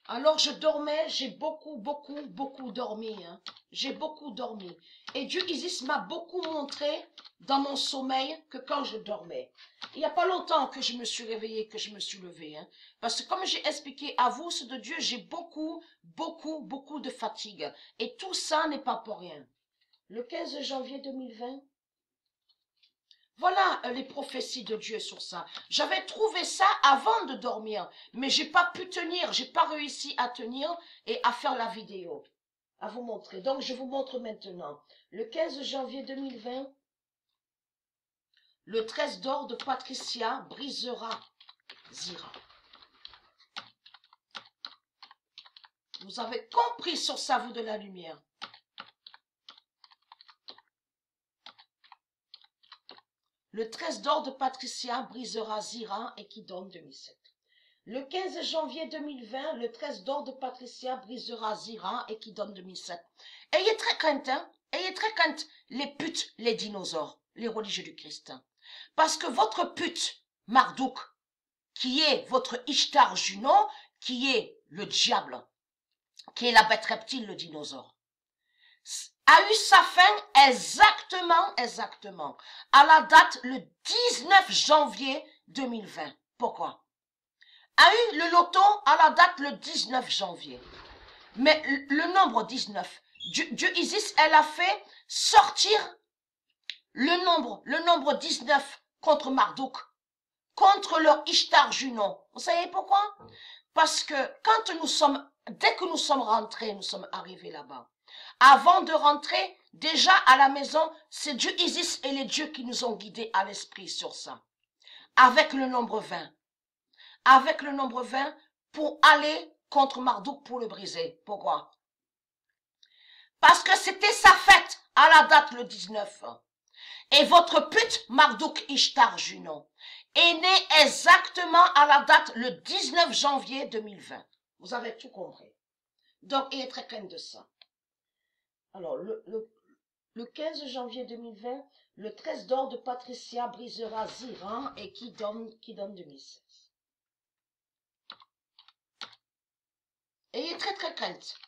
Alors je dormais, j'ai beaucoup dormi. Hein. J'ai beaucoup dormi. Et Dieu Isis m'a beaucoup montré dans mon sommeil que quand je dormais. Il n'y a pas longtemps que je me suis réveillée, que je me suis levée. Hein. Parce que comme j'ai expliqué à vous, ce de Dieu, j'ai beaucoup de fatigue. Et tout ça n'est pas pour rien. Le 15 janvier 2020, voilà les prophéties de Dieu sur ça. J'avais trouvé ça avant de dormir, mais j'ai pas pu tenir, j'ai pas réussi à tenir et à faire la vidéo, à vous montrer. Donc je vous montre maintenant. Le 15 janvier 2020, le 13 d'or de Patricia brisera Zira. Vous avez compris sur ça, vous de la lumière. Le 13 d'or de Patricia brisera Zira et qui donne 2007. Le 15 janvier 2020, le 13 d'or de Patricia brisera Zira et qui donne 2007. Ayez très crainte, hein? Ayez très crainte, les putes, les dinosaures, les religieux du Christ. Parce que votre pute, Marduk, qui est votre Ishtar Junon, qui est le diable, qui est la bête reptile, le dinosaure, a eu sa fin exactement, à la date le 19 janvier 2020. Pourquoi? A eu le loto à la date le 19 janvier. Mais le nombre 19, Dieu Isis, elle a fait sortir le nombre 19 contre Marduk, contre leur Ishtar Junon. Vous savez pourquoi? Parce que dès que nous sommes rentrés, nous sommes arrivés là-bas. Avant de rentrer, déjà à la maison, c'est Dieu Isis et les dieux qui nous ont guidés à l'esprit sur ça. Avec le nombre 20. Avec le nombre 20 pour aller contre Marduk pour le briser. Pourquoi? Parce que c'était sa fête à la date le 19. Et votre pute Marduk Ishtar Junon est né exactement à la date le 19 janvier 2020. Vous avez tout compris. Donc, il est très craint de ça. Alors, le 15 janvier 2020, le 13 d'or de Patricia brisera Zira et qui donne 2016. Ayez très crainte.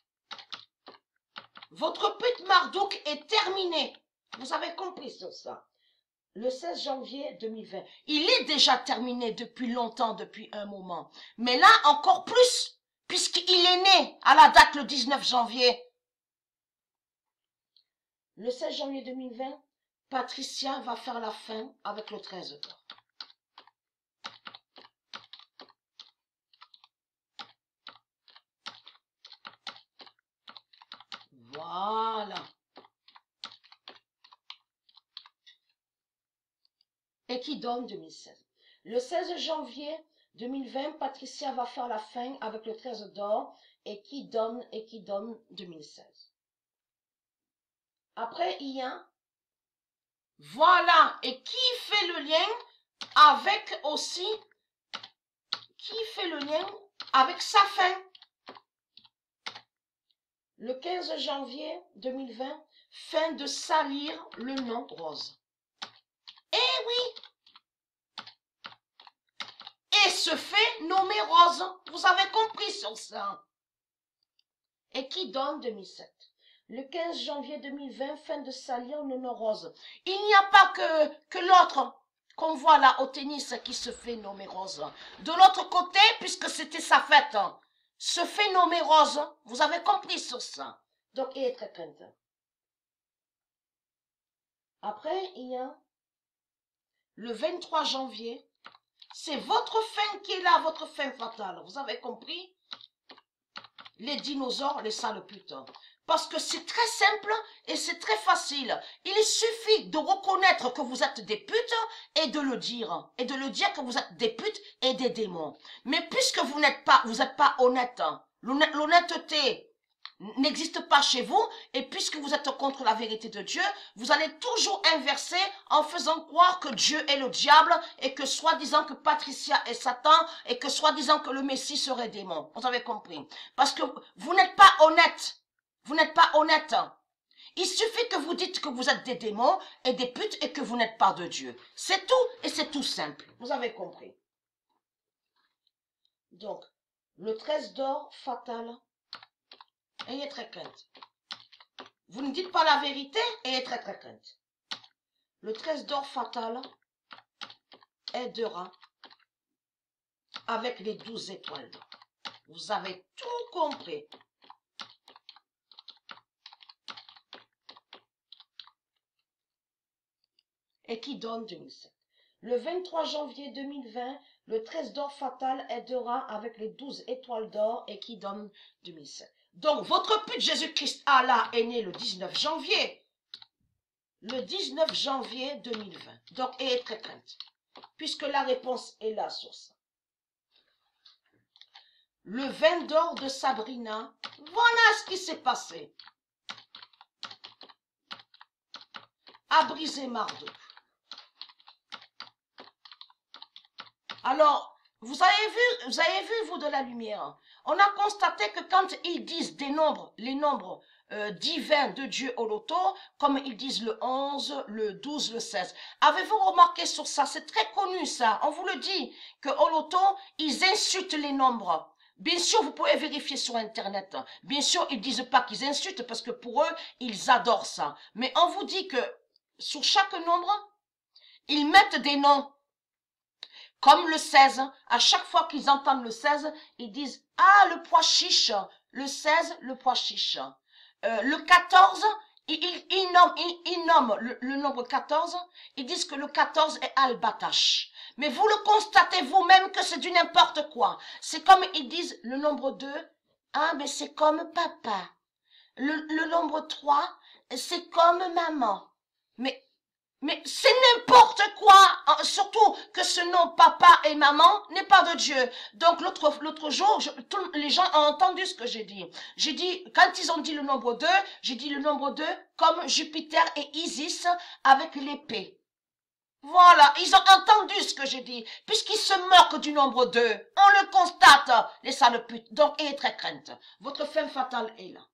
Votre pute Marduk est terminé. Vous avez compris sur ça. Le 16 janvier 2020. Il est déjà terminé depuis longtemps, depuis un moment. Mais là, encore plus, puisqu'il est né à la date le 19 janvier. Le 16 janvier 2020, Patricia va faire la fin avec le 13 d'or. Voilà. Et qui donne 2016. Le 16 janvier 2020, Patricia va faire la fin avec le 13 d'or et qui donne 2016. Après, il y a, voilà, et qui fait le lien avec aussi, avec sa fin. Le 15 janvier 2020, fin de salir le nom rose. Eh oui! Et se fait nommer rose. Vous avez compris sur ça. Et qui donne 2007. Le 15 janvier 2020, fin de salir le nom rose. Il n'y a pas que l'autre qu'on voit là au tennis qui se fait nommer rose. De l'autre côté, puisque c'était sa fête, se fait nommer rose. Vous avez compris sur ça. Donc, il est très crainte. Après, il y a le 23 janvier. C'est votre fin qui est là, votre fin fatale. Vous avez compris? Les dinosaures, les sales putes. Parce que c'est très simple et c'est très facile. Il suffit de reconnaître que vous êtes des putes et de le dire. Et de le dire que vous êtes des putes et des démons. Mais puisque vous n'êtes pas honnête, l'honnêteté n'existe pas chez vous, et puisque vous êtes contre la vérité de Dieu, vous allez toujours inverser en faisant croire que Dieu est le diable, et que soi-disant que Patricia est Satan, et que soi-disant que le Messie serait démon. Vous avez compris? Parce que vous n'êtes pas honnête. Vous n'êtes pas honnête. Il suffit que vous dites que vous êtes des démons et des putes et que vous n'êtes pas de Dieu. C'est tout, et c'est tout simple. Vous avez compris? Donc, Le 13 d'or fatal. Ayez très crainte. Vous ne dites pas la vérité, ayez très très crainte. Le 13 d'or fatal aidera avec les 12 étoiles d'or. Vous avez tout compris. Et qui donne 2007. Le 23 janvier 2020, le 13 d'or fatal aidera avec les 12 étoiles d'or et qui donne 2007. Donc, votre pute Jésus-Christ Allah est né le 19 janvier. Le 19 janvier 2020. Donc, ayez très crainte. Puisque la réponse est là sur ça. Le 20 d'or de Sabrina. Voilà ce qui s'est passé. A brisé Marduk. Alors, vous avez vu, vous, de la lumière. On a constaté que quand ils disent des nombres, les nombres divins de Dieu au loto, comme ils disent le 11, le 12, le 16. Avez-vous remarqué sur ça? C'est très connu ça. On vous le dit, qu'au loto, ils insultent les nombres. Bien sûr, vous pouvez vérifier sur Internet. Bien sûr, ils ne disent pas qu'ils insultent parce que pour eux, ils adorent ça. Mais on vous dit que sur chaque nombre, ils mettent des noms. Comme le 16, à chaque fois qu'ils entendent le 16, ils disent « Ah, le pois chiche », le 16, le pois chiche. Le 14, ils nomment le nombre 14, ils disent que le 14 est Al-Batash. Mais vous le constatez vous-même que c'est du n'importe quoi. C'est comme ils disent le nombre 2, ah, mais c'est comme papa. Le nombre 3, c'est comme maman. Mais c'est n'importe quoi, surtout que ce nom papa et maman n'est pas de Dieu. Donc l'autre jour, les gens ont entendu ce que j'ai dit. J'ai dit, quand ils ont dit le nombre 2, j'ai dit le nombre 2 comme Jupiter et Isis avec l'épée. Voilà, ils ont entendu ce que j'ai dit, puisqu'ils se moquent du nombre 2. On le constate, les sales putes. Donc, ayez très crainte. Votre fin fatale est là.